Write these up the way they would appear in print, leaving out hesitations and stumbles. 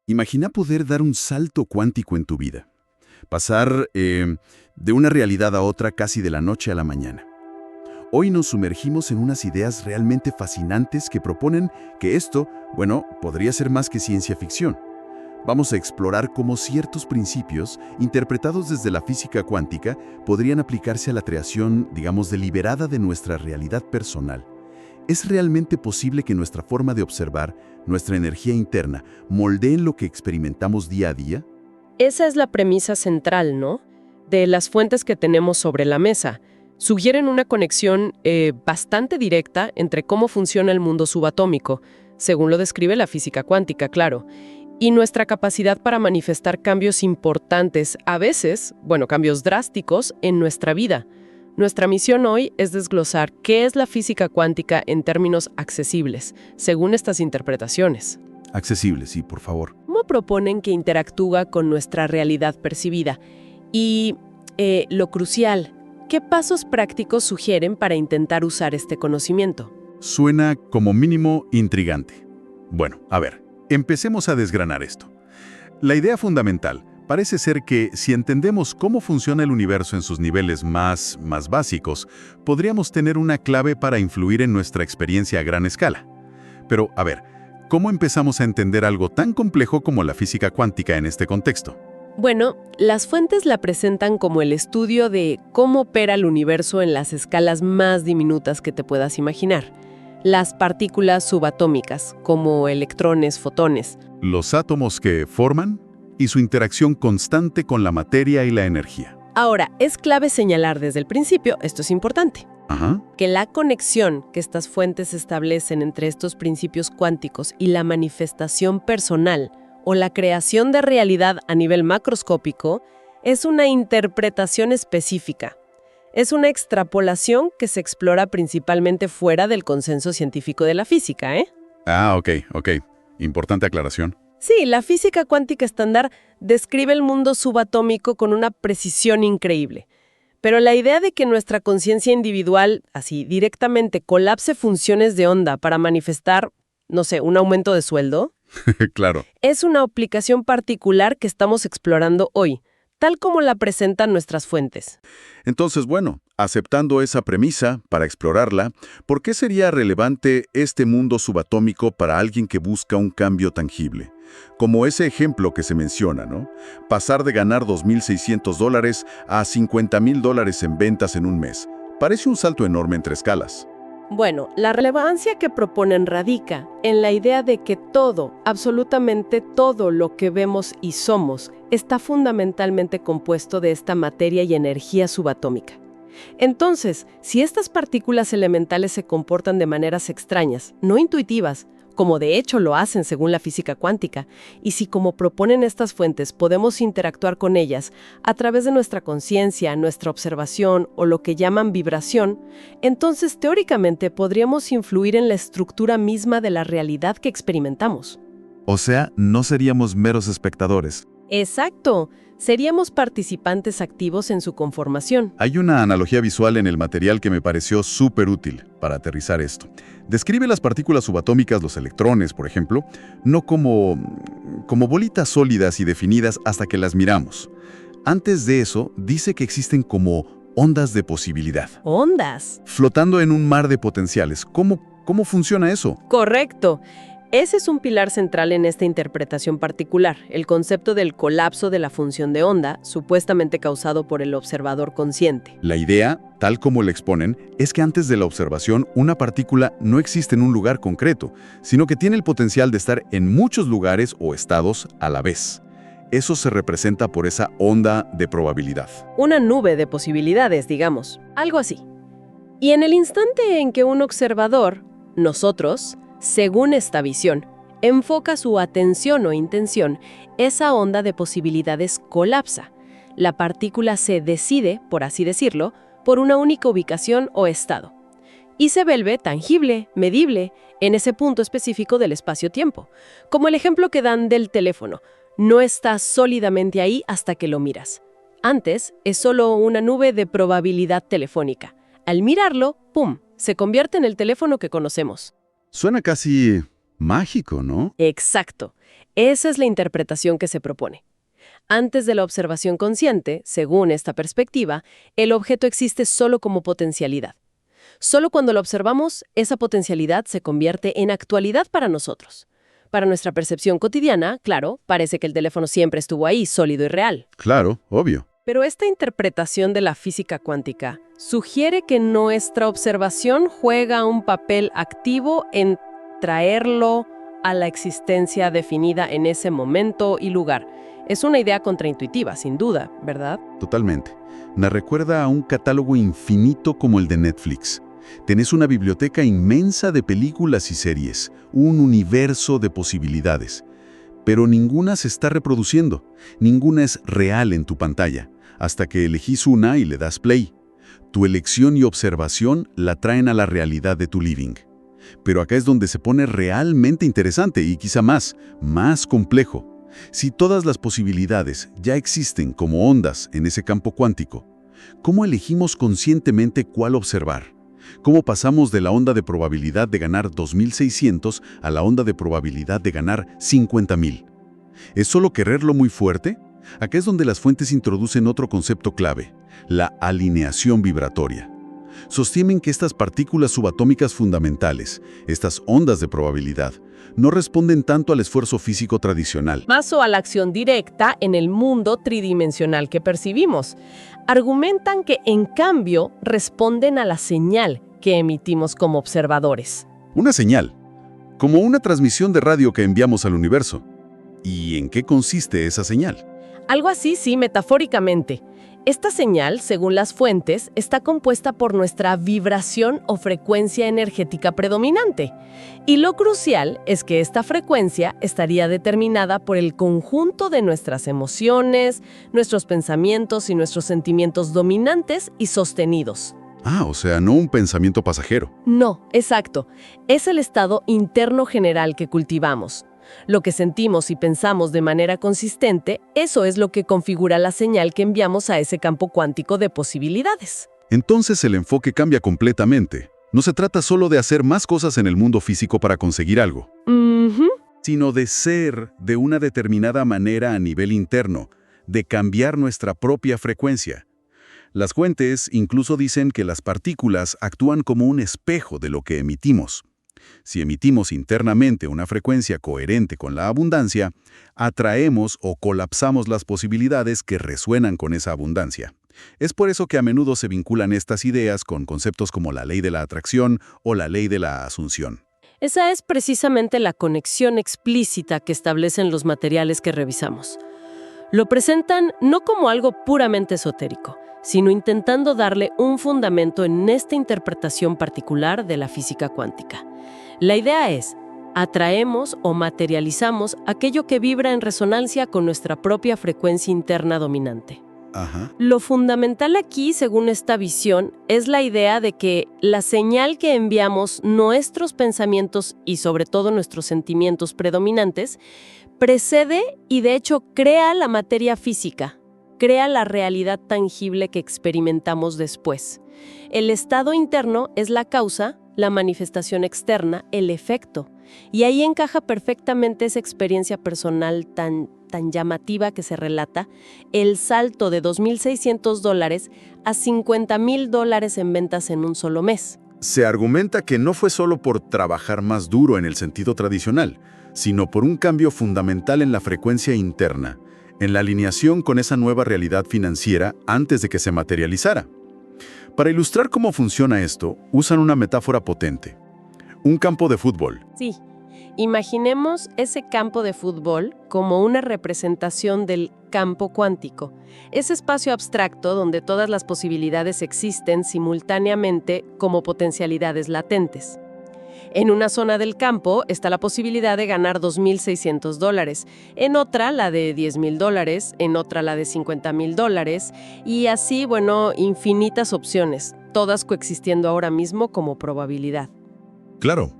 Imagina poder dar un salto cuántico en tu vida. Pasar de una realidad a otra casi de la noche a la mañana. Hoy nos sumergimos en unas ideas realmente fascinantes que proponen que esto, bueno, podría ser más que ciencia ficción. Vamos a explorar cómo ciertos principios, interpretados desde la física cuántica, podrían aplicarse a la creación, digamos, deliberada de nuestra realidad personal. ¿Es realmente posible que nuestra forma de observar, nuestra energía interna, moldeen lo que experimentamos día a día? Esa es la premisa central, ¿no? De las fuentes que tenemos sobre la mesa. Sugieren una conexión bastante directa entre cómo funciona el mundo subatómico, según lo describe la física cuántica, claro, y nuestra capacidad para manifestar cambios importantes, a veces, bueno, cambios drásticos en nuestra vida. Nuestra misión hoy es desglosar qué es la física cuántica en términos accesibles, según estas interpretaciones. Accesible, sí, por favor. ¿Cómo proponen que interactúa con nuestra realidad percibida? Y lo crucial, ¿qué pasos prácticos sugieren para intentar usar este conocimiento? Suena como mínimo intrigante. Bueno, a ver, empecemos a desgranar esto. La idea fundamental parece ser que si entendemos cómo funciona el universo en sus niveles más básicos, podríamos tener una clave para influir en nuestra experiencia a gran escala. Pero, a ver, ¿cómo empezamos a entender algo tan complejo como la física cuántica en este contexto? Bueno, las fuentes la presentan como el estudio de cómo opera el universo en las escalas más diminutas que te puedas imaginar. Las partículas subatómicas, como electrones, fotones. Los átomos que forman y su interacción constante con la materia y la energía. Ahora, es clave señalar desde el principio, esto es importante, que la conexión que estas fuentes establecen entre estos principios cuánticos y la manifestación personal o la creación de realidad a nivel macroscópico es una interpretación específica. Es una extrapolación que se explora principalmente fuera del consenso científico de la física, ¿eh? Ok. Importante aclaración. Sí, la física cuántica estándar describe el mundo subatómico con una precisión increíble. Pero la idea de que nuestra conciencia individual, así directamente, colapse funciones de onda para manifestar, no sé, un aumento de sueldo, Claro. es una aplicación particular que estamos explorando hoy, tal como la presentan nuestras fuentes. Entonces, bueno, aceptando esa premisa para explorarla, ¿por qué sería relevante este mundo subatómico para alguien que busca un cambio tangible? Como ese ejemplo que se menciona, ¿no? Pasar de ganar $2,600 a $50,000 en ventas en un mes. Parece un salto enorme entre escalas. Bueno, la relevancia que proponen radica en la idea de que todo, absolutamente todo lo que vemos y somos, está fundamentalmente compuesto de esta materia y energía subatómica. Entonces, si estas partículas elementales se comportan de maneras extrañas, no intuitivas, como de hecho lo hacen según la física cuántica, y si como proponen estas fuentes podemos interactuar con ellas a través de nuestra conciencia, nuestra observación o lo que llaman vibración, entonces teóricamente podríamos influir en la estructura misma de la realidad que experimentamos. O sea, no seríamos meros espectadores. Exacto. Seríamos participantes activos en su conformación. Hay una analogía visual en el material que me pareció súper útil para aterrizar esto. Describe las partículas subatómicas, los electrones, por ejemplo, no como bolitas sólidas y definidas hasta que las miramos. Antes de eso, dice que existen como ondas de posibilidad. ¿Ondas? Flotando en un mar de potenciales. ¿Cómo funciona eso? Correcto. Ese es un pilar central en esta interpretación particular, el concepto del colapso de la función de onda, supuestamente causado por el observador consciente. La idea, tal como la exponen, es que antes de la observación una partícula no existe en un lugar concreto, sino que tiene el potencial de estar en muchos lugares o estados a la vez. Eso se representa por esa onda de probabilidad. Una nube de posibilidades, digamos, algo así. Y en el instante en que un observador, nosotros, según esta visión, enfoca su atención o intención, esa onda de posibilidades colapsa. La partícula se decide, por así decirlo, por una única ubicación o estado. Y se vuelve tangible, medible, en ese punto específico del espacio-tiempo. Como el ejemplo que dan del teléfono. No está sólidamente ahí hasta que lo miras. Antes es solo una nube de probabilidad telefónica. Al mirarlo, ¡pum!, se convierte en el teléfono que conocemos. Suena casi Mágico, ¿no? Exacto. Esa es la interpretación que se propone. Antes de la observación consciente, según esta perspectiva, el objeto existe solo como potencialidad. Solo cuando lo observamos, esa potencialidad se convierte en actualidad para nosotros. Para nuestra percepción cotidiana, claro, parece que el teléfono siempre estuvo ahí, sólido y real. Claro, obvio. Pero esta interpretación de la física cuántica sugiere que nuestra observación juega un papel activo en traerlo a la existencia definida en ese momento y lugar. Es una idea contraintuitiva, sin duda, ¿verdad? Totalmente. Me recuerda a un catálogo infinito como el de Netflix. Tenés una biblioteca inmensa de películas y series, un universo de posibilidades. Pero ninguna se está reproduciendo, ninguna es real en tu pantalla, hasta que elegís una y le das play. Tu elección y observación la traen a la realidad de tu living. Pero acá es donde se pone realmente interesante y quizá más complejo. Si todas las posibilidades ya existen como ondas en ese campo cuántico, ¿cómo elegimos conscientemente cuál observar? ¿Cómo pasamos de la onda de probabilidad de ganar 2.600 a la onda de probabilidad de ganar 50.000? ¿Es solo quererlo muy fuerte? Acá es donde las fuentes introducen otro concepto clave, la alineación vibratoria. Sostienen que estas partículas subatómicas fundamentales, estas ondas de probabilidad, no responden tanto al esfuerzo físico tradicional. Más o a la acción directa en el mundo tridimensional que percibimos. Argumentan que, en cambio, responden a la señal que emitimos como observadores. Una señal, como una transmisión de radio que enviamos al universo. ¿Y en qué consiste esa señal? Algo así, sí, metafóricamente. Esta señal, según las fuentes, está compuesta por nuestra vibración o frecuencia energética predominante. Y lo crucial es que esta frecuencia estaría determinada por el conjunto de nuestras emociones, nuestros pensamientos y nuestros sentimientos dominantes y sostenidos. Ah, o sea, no un pensamiento pasajero. No, exacto. Es el estado interno general que cultivamos. Lo que sentimos y pensamos de manera consistente, eso es lo que configura la señal que enviamos a ese campo cuántico de posibilidades. Entonces el enfoque cambia completamente. No se trata solo de hacer más cosas en el mundo físico para conseguir algo, sino de ser de una determinada manera a nivel interno, de cambiar nuestra propia frecuencia. Las fuentes incluso dicen que las partículas actúan como un espejo de lo que emitimos. Si emitimos internamente una frecuencia coherente con la abundancia, atraemos o colapsamos las posibilidades que resuenan con esa abundancia. Es por eso que a menudo se vinculan estas ideas con conceptos como la ley de la atracción o la ley de la asunción. Esa es precisamente la conexión explícita que establecen los materiales que revisamos. Lo presentan no como algo puramente esotérico, sino intentando darle un fundamento en esta interpretación particular de la física cuántica. La idea es, atraemos o materializamos aquello que vibra en resonancia con nuestra propia frecuencia interna dominante. Lo fundamental aquí, según esta visión, es la idea de que la señal que enviamos nuestros pensamientos y sobre todo nuestros sentimientos predominantes precede y de hecho crea la materia física, crea la realidad tangible que experimentamos después. El estado interno es la causa, la manifestación externa, el efecto. Y ahí encaja perfectamente esa experiencia personal tan llamativa que se relata, el salto de $2.600 a $50.000 en ventas en un solo mes. Se argumenta que no fue solo por trabajar más duro en el sentido tradicional, sino por un cambio fundamental en la frecuencia interna, en la alineación con esa nueva realidad financiera antes de que se materializara. Para ilustrar cómo funciona esto, usan una metáfora potente. Un campo de fútbol. Sí, imaginemos ese campo de fútbol como una representación del campo cuántico, ese espacio abstracto donde todas las posibilidades existen simultáneamente como potencialidades latentes. En una zona del campo está la posibilidad de ganar $2.600, en otra la de $10.000, en otra la de $50.000 y así, infinitas opciones, todas coexistiendo ahora mismo como probabilidad. Claro.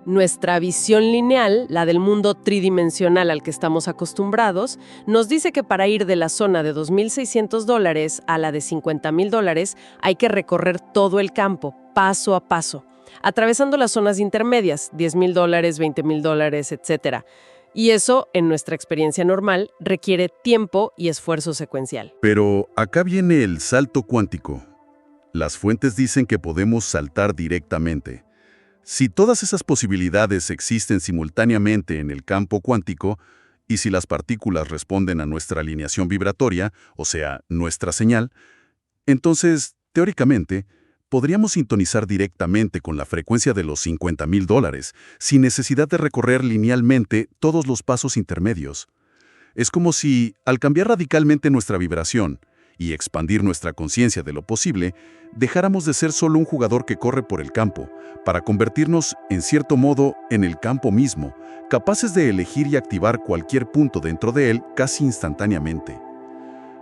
Nuestra visión lineal, la del mundo tridimensional al que estamos acostumbrados, nos dice que para ir de la zona de $2.600 a la de $50.000 hay que recorrer todo el campo, paso a paso. atravesando las zonas intermedias, $10,000, $20,000, etc. Y eso, en nuestra experiencia normal, requiere tiempo y esfuerzo secuencial. Pero acá viene el salto cuántico. Las fuentes dicen que podemos saltar directamente. Si todas esas posibilidades existen simultáneamente en el campo cuántico, y si las partículas responden a nuestra alineación vibratoria, o sea, nuestra señal, entonces, teóricamente, podríamos sintonizar directamente con la frecuencia de los $50,000, sin necesidad de recorrer linealmente todos los pasos intermedios. Es como si, al cambiar radicalmente nuestra vibración y expandir nuestra conciencia de lo posible, dejáramos de ser solo un jugador que corre por el campo, para convertirnos, en cierto modo, en el campo mismo, capaces de elegir y activar cualquier punto dentro de él casi instantáneamente.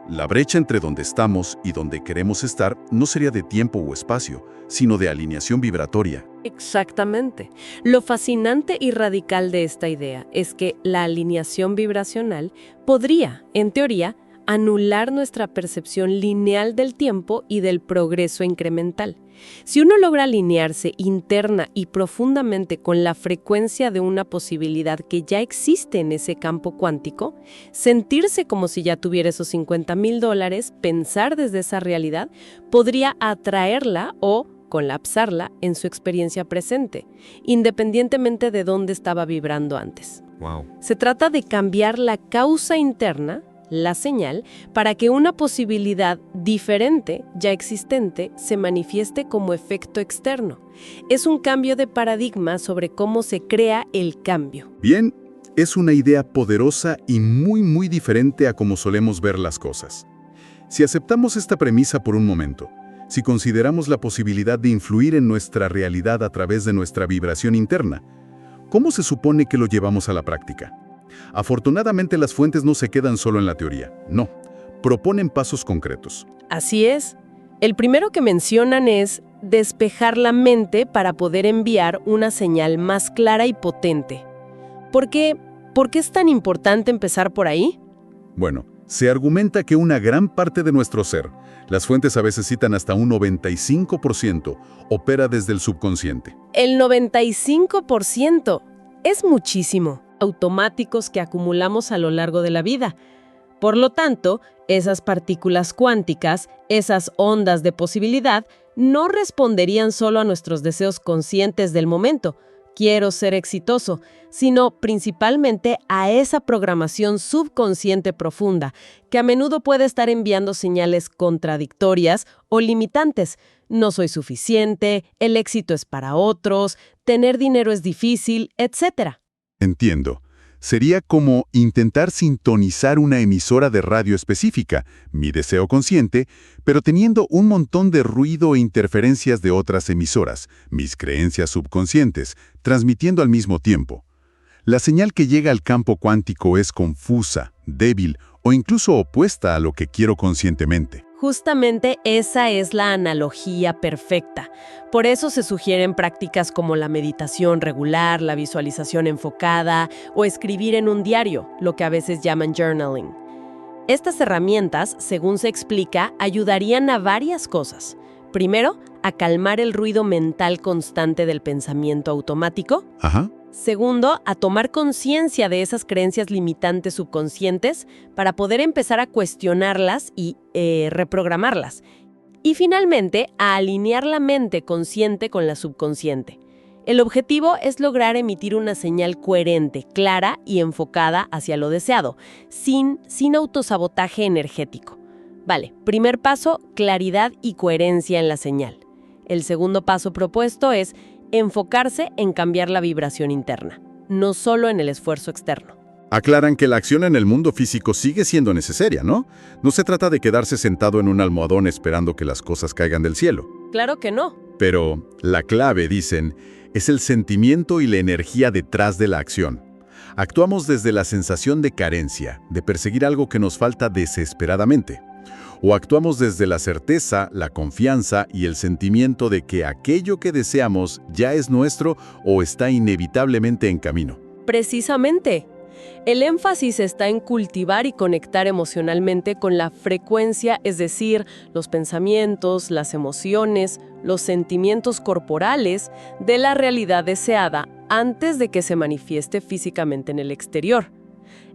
La brecha entre donde estamos y donde queremos estar no sería de tiempo o espacio, sino de alineación vibratoria. Exactamente. Lo fascinante y radical de esta idea es que la alineación vibracional podría, en teoría, anular nuestra percepción lineal del tiempo y del progreso incremental. Si uno logra alinearse interna y profundamente con la frecuencia de una posibilidad que ya existe en ese campo cuántico, sentirse como si ya tuviera esos $50,000, pensar desde esa realidad, podría atraerla o colapsarla en su experiencia presente, independientemente de dónde estaba vibrando antes. Wow. Se trata de cambiar la causa interna, la señal, para que una posibilidad diferente, ya existente, se manifieste como efecto externo. Es un cambio de paradigma sobre cómo se crea el cambio. Bien, es una idea poderosa y muy diferente a cómo solemos ver las cosas. Si aceptamos esta premisa por un momento, si consideramos la posibilidad de influir en nuestra realidad a través de nuestra vibración interna, ¿cómo se supone que lo llevamos a la práctica? Afortunadamente, las fuentes no se quedan solo en la teoría, no, proponen pasos concretos. Así es. El primero que mencionan es despejar la mente para poder enviar una señal más clara y potente. ¿Por qué es tan importante empezar por ahí? Bueno, se argumenta que una gran parte de nuestro ser, las fuentes a veces citan hasta un 95%, opera desde el subconsciente. El 95% es muchísimo. Automáticos que acumulamos a lo largo de la vida. Por lo tanto, esas partículas cuánticas, esas ondas de posibilidad, no responderían solo a nuestros deseos conscientes del momento, quiero ser exitoso, sino principalmente a esa programación subconsciente profunda, que a menudo puede estar enviando señales contradictorias o limitantes. No soy suficiente, el éxito es para otros, tener dinero es difícil, etc. Entiendo. Sería como intentar sintonizar una emisora de radio específica, mi deseo consciente, pero teniendo un montón de ruido e interferencias de otras emisoras, mis creencias subconscientes, transmitiendo al mismo tiempo. La señal que llega al campo cuántico es confusa, débil o incluso opuesta a lo que quiero conscientemente. Justamente esa es la analogía perfecta. Por eso se sugieren prácticas como la meditación regular, la visualización enfocada o escribir en un diario, lo que a veces llaman journaling. Estas herramientas, según se explica, ayudarían a varias cosas. Primero, a calmar el ruido mental constante del pensamiento automático. Ajá. Segundo, a tomar conciencia de esas creencias limitantes subconscientes para poder empezar a cuestionarlas y reprogramarlas. Y finalmente, a alinear la mente consciente con la subconsciente. El objetivo es lograr emitir una señal coherente, clara y enfocada hacia lo deseado, sin autosabotaje energético. Vale, primer paso, claridad y coherencia en la señal. El segundo paso propuesto es enfocarse en cambiar la vibración interna, no solo en el esfuerzo externo. Aclaran que la acción en el mundo físico sigue siendo necesaria, ¿no? No se trata de quedarse sentado en un almohadón esperando que las cosas caigan del cielo. Claro que no. Pero la clave, dicen, es el sentimiento y la energía detrás de la acción. Actuamos desde la sensación de carencia, de perseguir algo que nos falta desesperadamente. O actuamos desde la certeza, la confianza y el sentimiento de que aquello que deseamos ya es nuestro o está inevitablemente en camino. Precisamente. El énfasis está en cultivar y conectar emocionalmente con la frecuencia, es decir, los pensamientos, las emociones, los sentimientos corporales de la realidad deseada antes de que se manifieste físicamente en el exterior.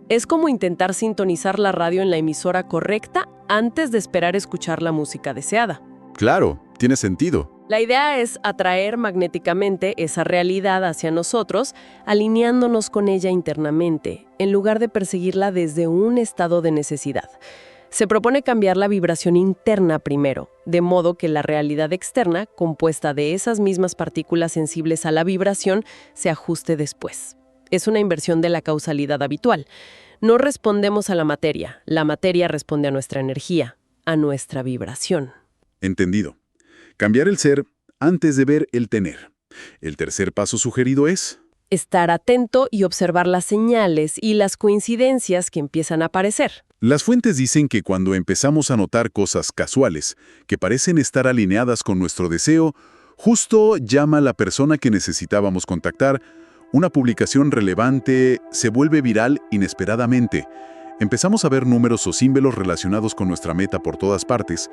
Es como intentar sintonizar la radio en la emisora correcta antes de esperar escuchar la música deseada. Claro, tiene sentido. La idea es atraer magnéticamente esa realidad hacia nosotros, alineándonos con ella internamente, en lugar de perseguirla desde un estado de necesidad. Se propone cambiar la vibración interna primero, de modo que la realidad externa, compuesta de esas mismas partículas sensibles a la vibración, se ajuste después. Es una inversión de la causalidad habitual. No respondemos a la materia responde a nuestra energía, a nuestra vibración. Entendido. Cambiar el ser antes de ver el tener. El tercer paso sugerido es estar atento y observar las señales y las coincidencias que empiezan a aparecer. Las fuentes dicen que cuando empezamos a notar cosas casuales, que parecen estar alineadas con nuestro deseo, justo llama a la persona que necesitábamos contactar, una publicación relevante se vuelve viral inesperadamente. Empezamos a ver números o símbolos relacionados con nuestra meta por todas partes.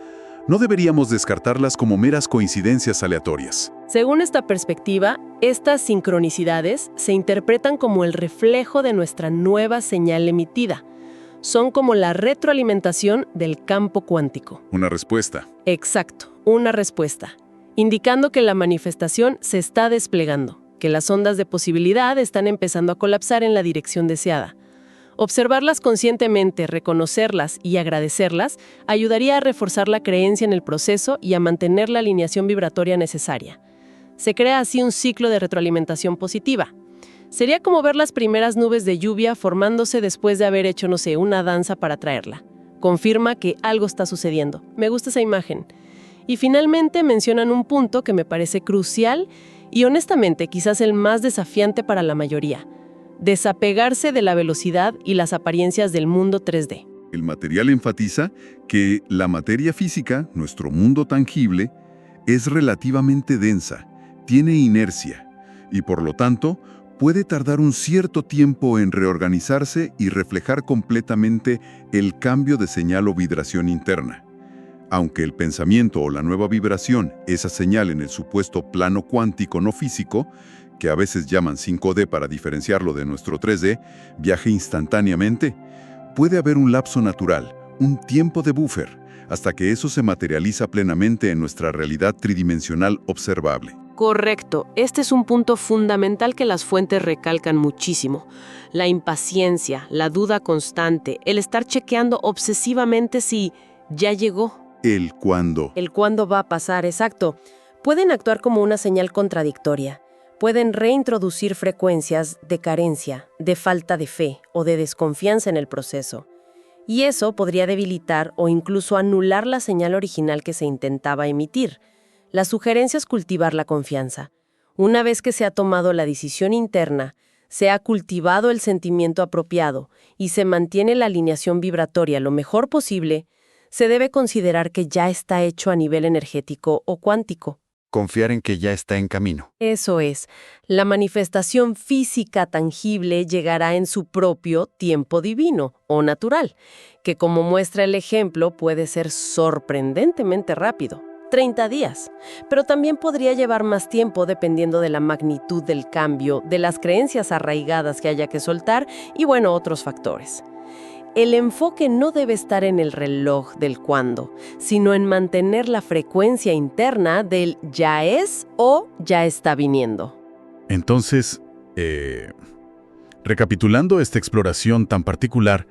No deberíamos descartarlas como meras coincidencias aleatorias. Según esta perspectiva, estas sincronicidades se interpretan como el reflejo de nuestra nueva señal emitida. Son como la retroalimentación del campo cuántico. Una respuesta. Exacto, una respuesta, indicando que la manifestación se está desplegando, que las ondas de posibilidad están empezando a colapsar en la dirección deseada. Observarlas conscientemente, reconocerlas y agradecerlas ayudaría a reforzar la creencia en el proceso y a mantener la alineación vibratoria necesaria. Se crea así un ciclo de retroalimentación positiva. Sería como ver las primeras nubes de lluvia formándose después de haber hecho, una danza para atraerla. Confirma que algo está sucediendo. Me gusta esa imagen. Y finalmente mencionan un punto que me parece crucial y honestamente quizás el más desafiante para la mayoría. Desapegarse de la velocidad y las apariencias del mundo 3D. El material enfatiza que la materia física, nuestro mundo tangible, es relativamente densa, tiene inercia y por lo tanto puede tardar un cierto tiempo en reorganizarse y reflejar completamente el cambio de señal o vibración interna. Aunque el pensamiento o la nueva vibración, esa señal en el supuesto plano cuántico no físico, que a veces llaman 5D para diferenciarlo de nuestro 3D, viaje instantáneamente, puede haber un lapso natural, un tiempo de buffer, hasta que eso se materializa plenamente en nuestra realidad tridimensional observable. Correcto. Este es un punto fundamental que las fuentes recalcan muchísimo. La impaciencia, la duda constante, el estar chequeando obsesivamente si ya llegó. El cuándo. El cuándo va a pasar, exacto. Pueden actuar como una señal contradictoria. Pueden reintroducir frecuencias de carencia, de falta de fe o de desconfianza en el proceso. Y eso podría debilitar o incluso anular la señal original que se intentaba emitir. La sugerencia es cultivar la confianza. Una vez que se ha tomado la decisión interna, se ha cultivado el sentimiento apropiado y se mantiene la alineación vibratoria lo mejor posible, se debe considerar que ya está hecho a nivel energético o cuántico. Confiar en que ya está en camino. Eso es. La manifestación física tangible llegará en su propio tiempo divino o natural, que como muestra el ejemplo puede ser sorprendentemente rápido, 30 días, pero también podría llevar más tiempo dependiendo de la magnitud del cambio, de las creencias arraigadas que haya que soltar y otros factores. El enfoque no debe estar en el reloj del cuándo, sino en mantener la frecuencia interna del ya es o ya está viniendo. Entonces, recapitulando esta exploración tan particular,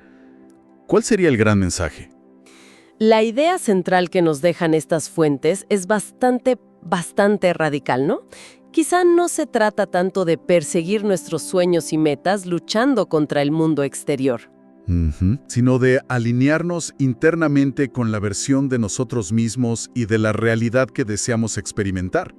¿cuál sería el gran mensaje? La idea central que nos dejan estas fuentes es bastante radical, ¿no? Quizá no se trata tanto de perseguir nuestros sueños y metas luchando contra el mundo exterior. Sino de alinearnos internamente con la versión de nosotros mismos y de la realidad que deseamos experimentar,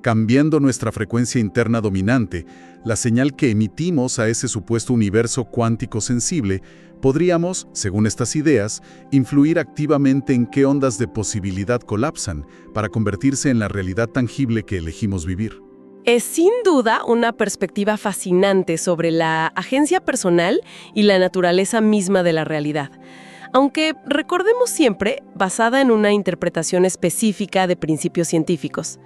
cambiando nuestra frecuencia interna dominante, la señal que emitimos a ese supuesto universo cuántico sensible, podríamos, según estas ideas, influir activamente en qué ondas de posibilidad colapsan para convertirse en la realidad tangible que elegimos vivir. Es sin duda una perspectiva fascinante sobre la agencia personal y la naturaleza misma de la realidad. Aunque recordemos siempre basada en una interpretación específica de principios científicos.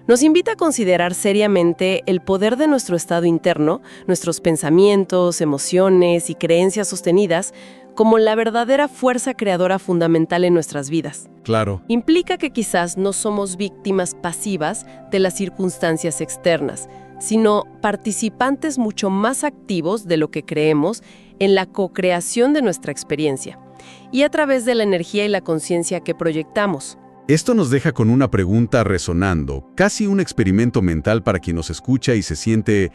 Nos invita a considerar seriamente el poder de nuestro estado interno, nuestros pensamientos, emociones y creencias sostenidas como la verdadera fuerza creadora fundamental en nuestras vidas. Claro. Implica que quizás no somos víctimas pasivas de las circunstancias externas, sino participantes mucho más activos de lo que creemos en la co-creación de nuestra experiencia y a través de la energía y la conciencia que proyectamos. Esto nos deja con una pregunta resonando, casi un experimento mental para quien nos escucha y se siente,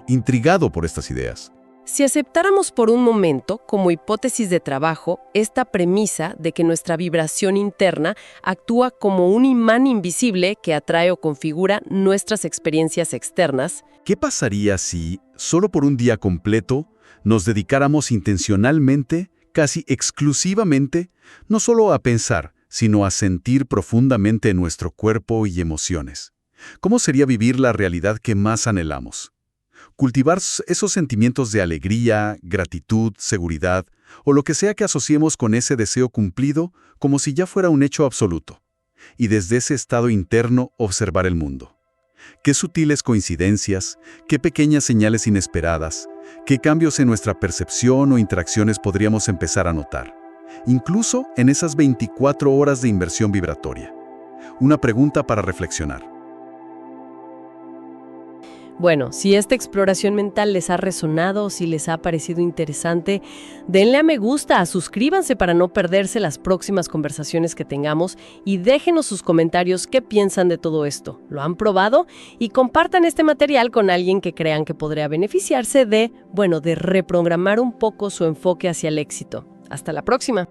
intrigado por estas ideas. Si aceptáramos por un momento, como hipótesis de trabajo, esta premisa de que nuestra vibración interna actúa como un imán invisible que atrae o configura nuestras experiencias externas, ¿Qué pasaría si, solo por un día completo, nos dedicáramos intencionalmente, casi exclusivamente, no solo a pensar, sino a sentir profundamente nuestro cuerpo y emociones? ¿Cómo sería vivir la realidad que más anhelamos? Cultivar esos sentimientos de alegría, gratitud, seguridad, o lo que sea que asociemos con ese deseo cumplido como si ya fuera un hecho absoluto. Y desde ese estado interno observar el mundo. Qué sutiles coincidencias, qué pequeñas señales inesperadas, qué cambios en nuestra percepción o interacciones podríamos empezar a notar. Incluso en esas 24 horas de inversión vibratoria. Una pregunta para reflexionar. Bueno, si esta exploración mental les ha resonado o si les ha parecido interesante, denle a me gusta, suscríbanse para no perderse las próximas conversaciones que tengamos y déjenos sus comentarios qué piensan de todo esto. ¿Lo han probado? Y compartan este material con alguien que crean que podría beneficiarse de reprogramar un poco su enfoque hacia el éxito. Hasta la próxima.